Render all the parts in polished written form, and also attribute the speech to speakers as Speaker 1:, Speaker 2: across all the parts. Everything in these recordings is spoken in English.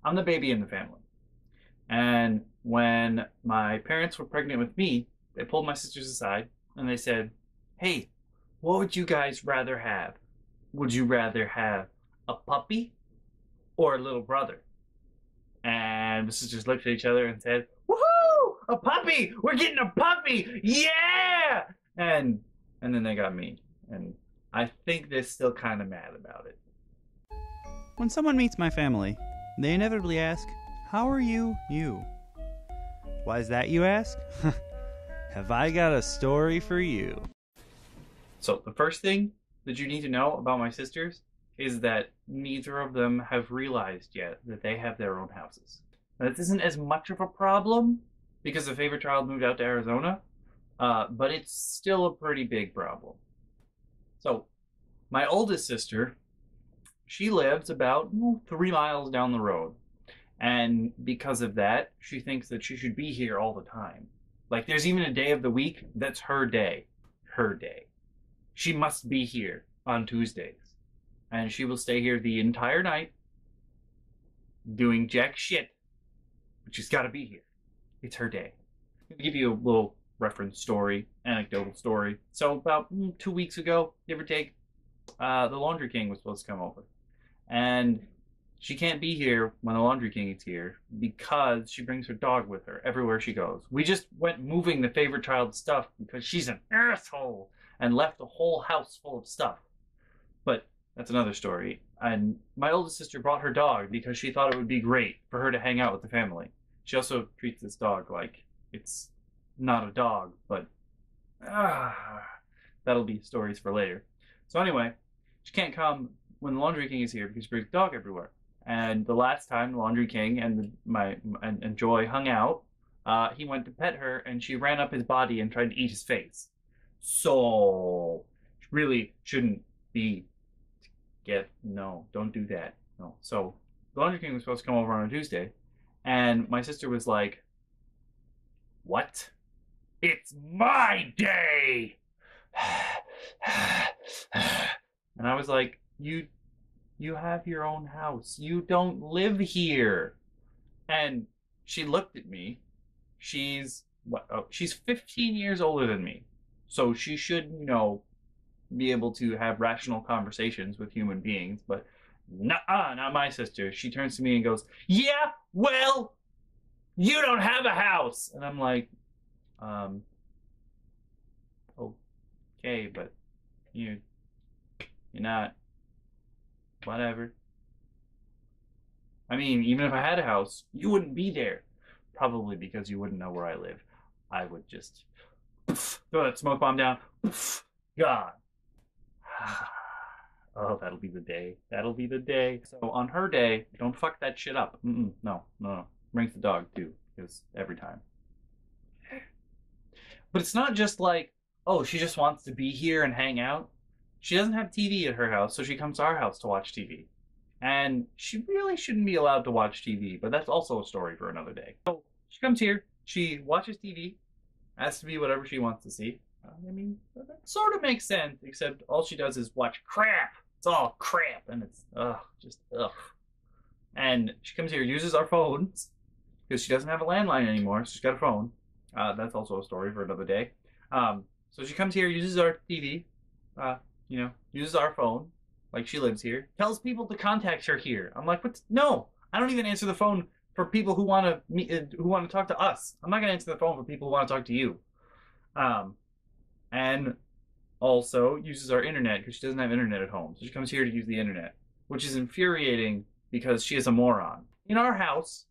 Speaker 1: I'm the baby in the family. And when my parents were pregnant with me, they pulled my sisters aside and they said, "Hey, what would you guys rather have? Would you rather have a puppy or a little brother?" And the sisters looked at each other and said, "Woohoo! A puppy! We're getting a puppy! Yeah!" And and then they got me. And I think they're still kind of mad about it.
Speaker 2: When someone meets my family, they inevitably ask, "How are you, you?" Why is that, you ask? Have I got a story for you?
Speaker 1: So the first thing that you need to know about my sisters is that neither of them have realized yet that they have their own houses. Now, this isn't as much of a problem because the favorite child moved out to Arizona, but it's still a pretty big problem. So my oldest sister, she lives about 3 miles down the road. And because of that, she thinks that she should be here all the time. Like, there's even a day of the week that's her day. Her day. She must be here on Tuesdays. And she will stay here the entire night doing jack shit. But she's got to be here. It's her day. I'll give you a little reference story, anecdotal story. So about 2 weeks ago, give or take, the Laundry King was supposed to come over. And she can't be here when the Laundry King is here because she brings her dog with her everywhere she goes. We just went moving the favorite child's stuff because she's an asshole and left the whole house full of stuff. But that's another story. And my oldest sister brought her dog because she thought it would be great for her to hang out with the family. She also treats this dog like it's not a dog, but that'll be stories for later. So anyway, she can't come when the Laundry King is here because she brings the dog everywhere. And the last time the Laundry King and Joy hung out, he went to pet her and she ran up his body and tried to eat his face. So really shouldn't be no, don't do that. No. So the Laundry King was supposed to come over on a Tuesday, and my sister was like, "What? It's my day!" And I was like, You have your own house. You don't live here." And she looked at me. She's she's 15 years older than me. So she should, be able to have rational conversations with human beings, but nuh-uh, not my sister. She turns to me and goes, "Yeah, well, you don't have a house." And I'm like, okay, but you're not. Whatever. I mean, even if I had a house, you wouldn't be there. Probably because you wouldn't know where I live. I would just throw that smoke bomb down. God. Oh, that'll be the day. That'll be the day. So on her day, don't fuck that shit up. No. Brings the dog too, because every time. But it's not just like, oh, she just wants to be here and hang out. She doesn't have TV at her house, so she comes to our house to watch TV. And she really shouldn't be allowed to watch TV, but that's also a story for another day. So she comes here, she watches TV, has to be whatever she wants to see. I mean, that sort of makes sense, except all she does is watch crap. It's all crap, and it's, just ugh. And she comes here, uses our phones, because she doesn't have a landline anymore, so she's got a phone. That's also a story for another day. So she comes here, uses our TV, uses our phone, like she lives here, tells people to contact her here. I'm like, what? No, I don't even answer the phone for people who want to talk to us. I'm not going to answer the phone for people who want to talk to you. And also uses our internet because she doesn't have internet at home. So she comes here to use the internet, which is infuriating because she is a moron. In our house,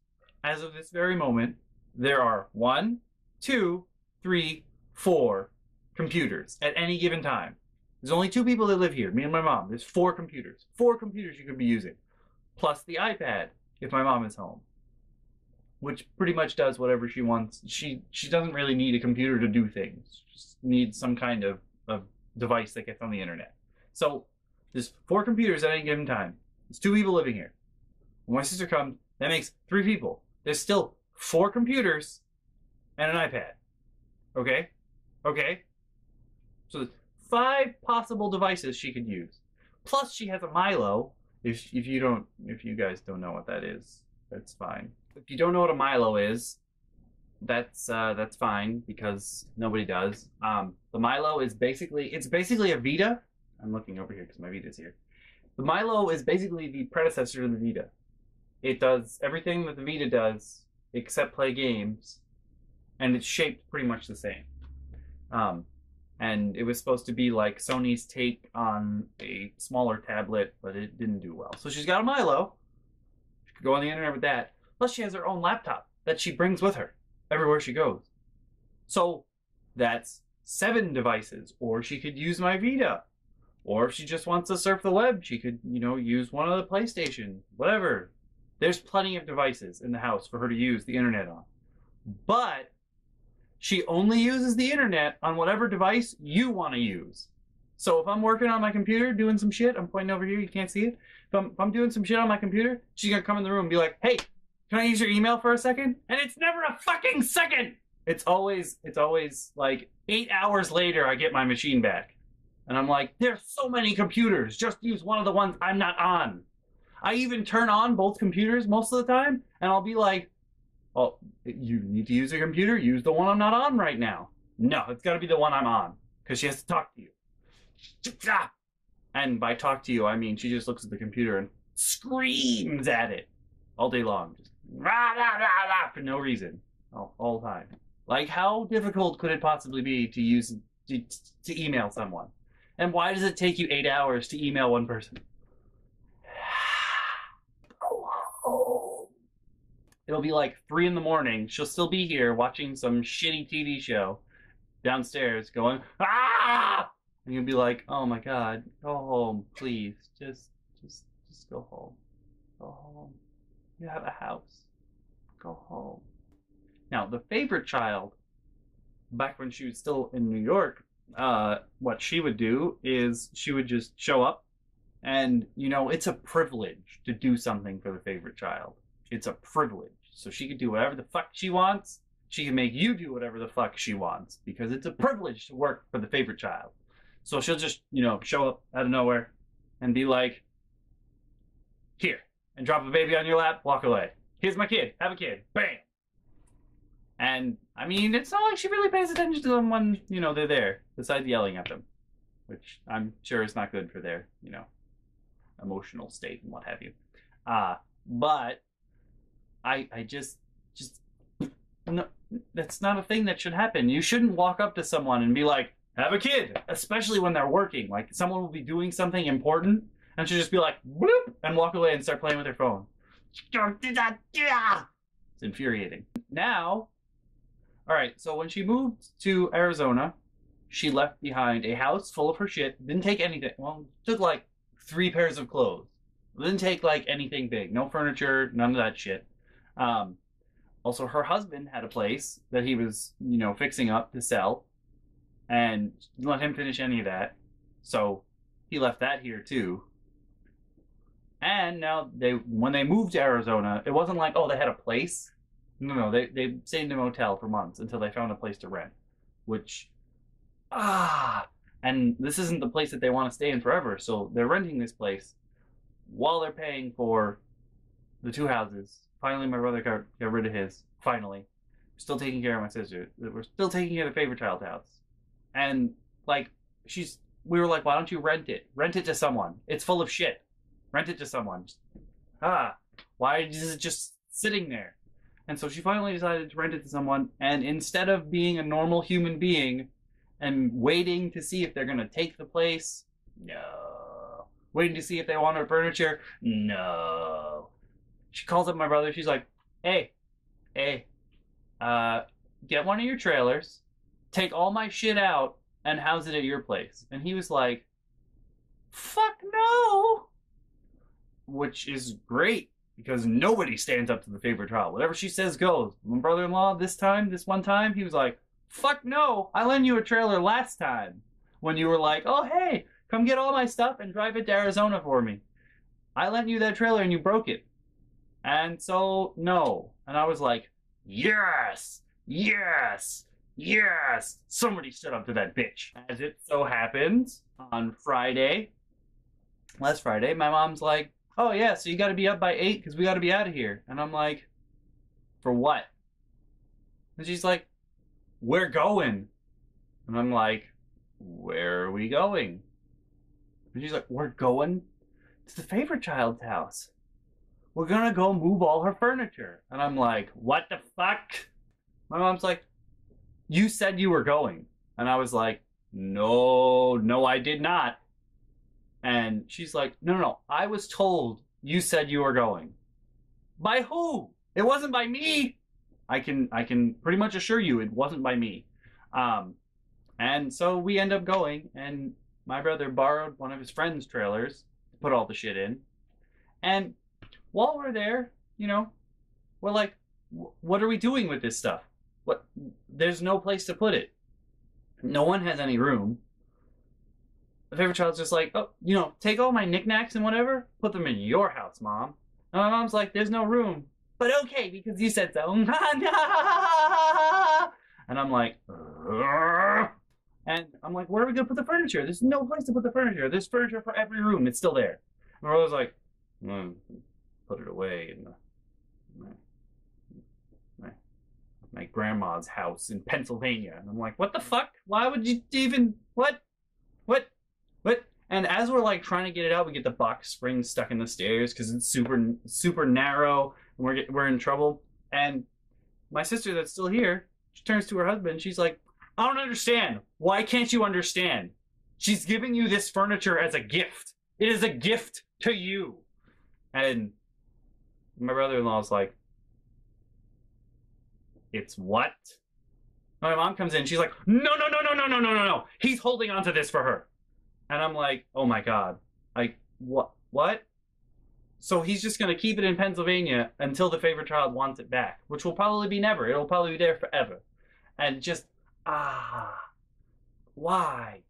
Speaker 1: as of this very moment, there are 1, 2, 3, 4 computers at any given time. There's only 2 people that live here, me and my mom. There's 4 computers. 4 computers you could be using. Plus the iPad, if my mom is home. Which pretty much does whatever she wants. She doesn't really need a computer to do things. She just needs some kind of device that gets on the internet. So there's 4 computers at any given time. There's 2 people living here. When my sister comes, that makes 3 people. There's still 4 computers and an iPad. Okay? Okay? So 5 possible devices she could use. Plus she has a Milo. If you guys don't know what that is, That's fine. If you don't know what a Milo is, that's fine because nobody does. The Milo is basically a Vita. I'm looking over here because my Vita's here. The Milo is basically the predecessor to the Vita. It does everything that the Vita does except play games, and it's shaped pretty much the same. And it was supposed to be like Sony's take on a smaller tablet, but it didn't do well. So she's got a Milo. She could go on the internet with that. Plus, she has her own laptop that she brings with her everywhere she goes. So that's 7 devices. Or she could use my Vita. Or if she just wants to surf the web, she could, use one of the PlayStation. Whatever. There's plenty of devices in the house for her to use the internet on. But she only uses the internet on whatever device you want to use. So if I'm working on my computer doing some shit, I'm pointing over here, you can't see it. If I'm doing some shit on my computer, she's going to come in the room and be like, hey, can I use your email for a second? And it's never a fucking second. It's always like 8 hours later I get my machine back. And I'm like, there's so many computers. Just use one of the ones I'm not on. I even turn on both computers most of the time, and I'll be like, oh, you need to use a computer? Use the one I'm not on right now. No, it's got to be the one I'm on, because she has to talk to you. And by talk to you, I mean she just looks at the computer and screams at it all day long. Just rah, rah, rah, rah, for no reason. All the time. Like, how difficult could it possibly be to use to email someone? And why does it take you 8 hours to email one person? It'll be like 3 in the morning. She'll still be here watching some shitty TV show downstairs going, ah! And you'll be like, oh my God, go home, please. Just go home. Go home. You have a house. Go home. Now, the favorite child, back when she was still in New York, what she would do is she would just show up, and it's a privilege to do something for the favorite child. It's a privilege. So she could do whatever the fuck she wants. She can make you do whatever the fuck she wants because it's a privilege to work for the favorite child. So she'll just, show up out of nowhere and be like, here, and drop a baby on your lap, walk away. Here's my kid. Have a kid. Bam. And, I mean, it's not like she really pays attention to them when, they're there, besides yelling at them, which I'm sure is not good for their, emotional state and what have you. But I just, no, that's not a thing that should happen. You shouldn't walk up to someone and be like, have a kid, especially when they're working. Like, someone will be doing something important, and she'll just be like, whoop, and walk away and start playing with her phone. It's infuriating. Now, all right, so when she moved to Arizona, she left behind a house full of her shit. Didn't take anything. Well, took like 3 pairs of clothes. Didn't take like anything big. No furniture, none of that shit. Also, her husband had a place that he was, fixing up to sell, and didn't let him finish any of that. So he left that here too. And now when they moved to Arizona, it wasn't like, oh, they had a place. No, they stayed in a motel for months until they found a place to rent, which, and this isn't the place that they want to stay in forever, so they're renting this place while they're paying for the 2 houses. Finally, my brother got rid of his, finally. We're still taking care of my sister. We're still taking care of the favorite child's house. And, like, we were like, why don't you rent it? Rent it to someone. It's full of shit. Rent it to someone. Why is it just sitting there? And so she finally decided to rent it to someone, and instead of being a normal human being and waiting to see if they're going to take the place, no. Waiting to see if they want her furniture, no. She calls up my brother, she's like, hey, get one of your trailers, take all my shit out, and house it at your place. And he was like, fuck no! Which is great. Because nobody stands up to the favorite child. Whatever she says goes. My brother-in-law, this one time, he was like, fuck no, I lent you a trailer last time. When you were like, oh, hey, come get all my stuff and drive it to Arizona for me. I lent you that trailer and you broke it. And so, no. And I was like, yes, yes, yes. Somebody stood up to that bitch. As it so happens, on last Friday, my mom's like, oh yeah, so you got to be up by 8 because we got to be out of here. And I'm like, for what? And she's like, we're going. And I'm like, where are we going? And she's like, we're going to the favorite child's house. We're gonna go move all her furniture. And I'm like, what the fuck? My mom's like, you said you were going. And I was like, no, I did not. And she's like, no, I was told you said you were going. By who? It wasn't by me. I can pretty much assure you it wasn't by me. And so we end up going, and my brother borrowed one of his friend's trailers to put all the shit in. And while we're there, we're like, what are we doing with this stuff? What? There's no place to put it. No one has any room. The favorite child's just like, oh, take all my knickknacks and whatever, put them in your house, Mom. And my mom's like, there's no room. But okay, because you said so. And I'm like, Urgh. And I'm like, where are we going to put the furniture? There's no place to put the furniture. There's furniture for every room. It's still there. And my brother's like, put it away in my grandma's house in Pennsylvania. And I'm like, what the fuck? Why would you even, what? And as we're like trying to get it out, we get the box spring stuck in the stairs because it's super narrow, and we're in trouble. And my sister that's still here, she turns to her husband. She's like, I don't understand. Why can't you understand? She's giving you this furniture as a gift. It is a gift to you. And my brother-in-law's like, it's what? My mom comes in. She's like, no. He's holding on to this for her. And I'm like, oh my God. Like, what? So he's just going to keep it in Pennsylvania until the favorite child wants it back, which will probably be never. It'll probably be there forever. And just, why?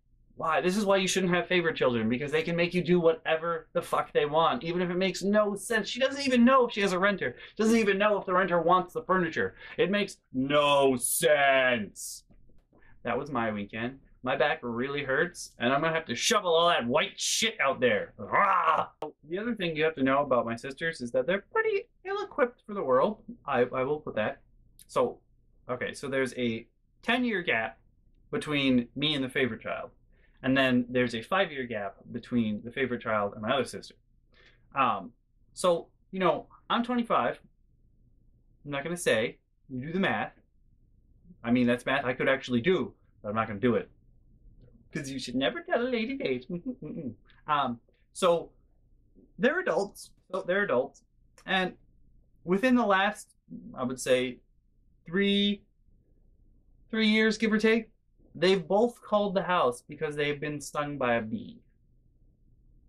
Speaker 1: This is why you shouldn't have favorite children, because they can make you do whatever the fuck they want, even if it makes no sense. She doesn't even know if she has a renter. Doesn't even know if the renter wants the furniture. It makes no sense. That was my weekend. My back really hurts, and I'm going to have to shovel all that white shit out there. Rah! The other thing you have to know about my sisters is that they're pretty ill-equipped for the world. I will put that. So, okay, so there's a 10-year gap between me and the favorite child. And then there's a 5-year gap between the favorite child and my other sister. So, I'm 25. I'm not going to say. You do the math. I mean, that's math I could actually do, but I'm not going to do it. Because you should never tell a lady's age. So they're adults. And within the last, I would say, 3 years, give or take, they've both called the house because they've been stung by a bee.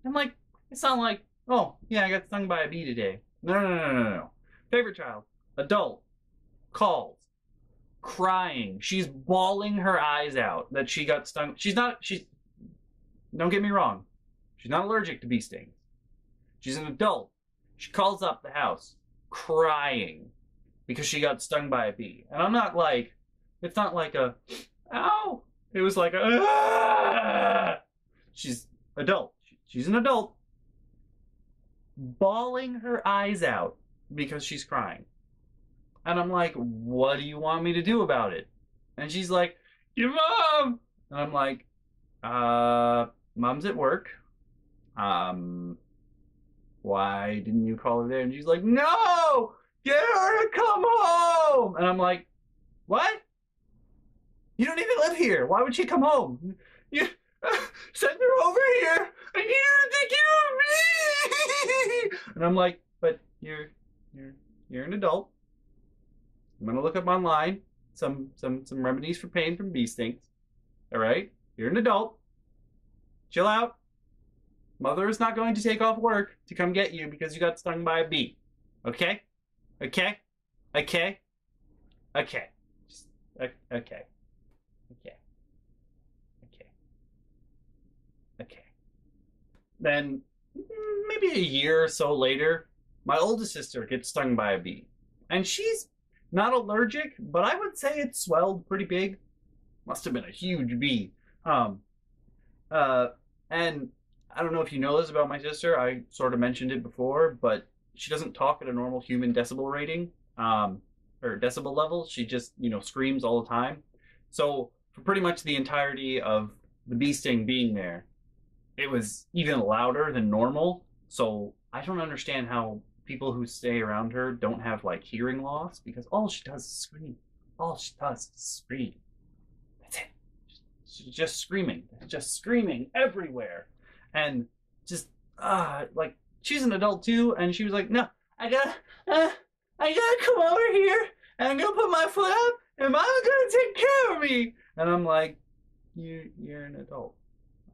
Speaker 1: I'm like, it's not like, oh, yeah, I got stung by a bee today. No. Favorite child, adult, calls. Crying. She's bawling her eyes out that she got stung. Don't get me wrong. She's not allergic to bee stings. She's an adult. She calls up the house crying because she got stung by a bee. And I'm not like, it's not like a, ow. It was like a, ah! She's adult. She's an adult. Bawling her eyes out because she's crying. And I'm like, what do you want me to do about it? And she's like, your mom! And I'm like, mom's at work. Why didn't you call her there? And she's like, no! Get her to come home! And I'm like, what? You don't even live here. Why would she come home? You send her over here. I need her to take care of me! And I'm like, but you're an adult. I'm gonna look up online some remedies for pain from bee stings. All right, you're an adult. Chill out. Mother is not going to take off work to come get you because you got stung by a bee. Okay? Just, okay. Then maybe a year or so later, my oldest sister gets stung by a bee, and she's not allergic, but I would say it swelled pretty big. Must have been a huge bee. And I don't know if you know this about my sister. I sort of mentioned it before, but she doesn't talk at a normal human decibel rating, or decibel level. She just, screams all the time. So for pretty much the entirety of the bee sting being there, it was even louder than normal. So I don't understand how people who stay around her don't have like hearing loss, because all she does is scream. All she does is scream. That's it. She's just screaming everywhere, and just like she's an adult too, and she was like, "No, I gotta, I gotta come over here, and I'm gonna put my foot up, and Mama's gonna take care of me." And I'm like, "You're an adult.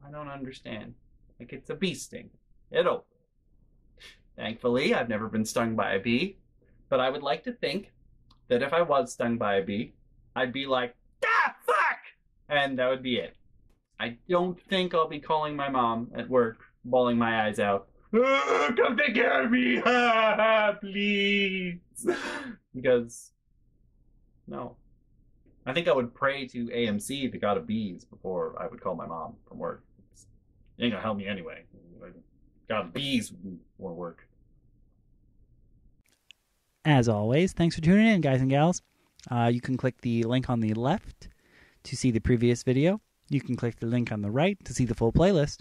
Speaker 1: I don't understand. Like, it's a bee sting. It'll." Thankfully, I've never been stung by a bee, but I would like to think that if I was stung by a bee, I'd be like, "Ah, fuck!" And that would be it. I don't think I'll be calling my mom at work, bawling my eyes out. Come take care of me, please. Because, no. I think I would pray to AMC, the god of bees, before I would call my mom from work. It ain't gonna help me anyway. God of bees would more work.
Speaker 2: As always, thanks for tuning in, guys and gals. You can click the link on the left to see the previous video. You can click the link on the right to see the full playlist.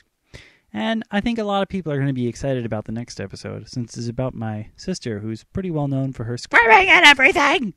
Speaker 2: And I think a lot of people are going to be excited about the next episode, since it's about my sister, who's pretty well known for her screaming and everything.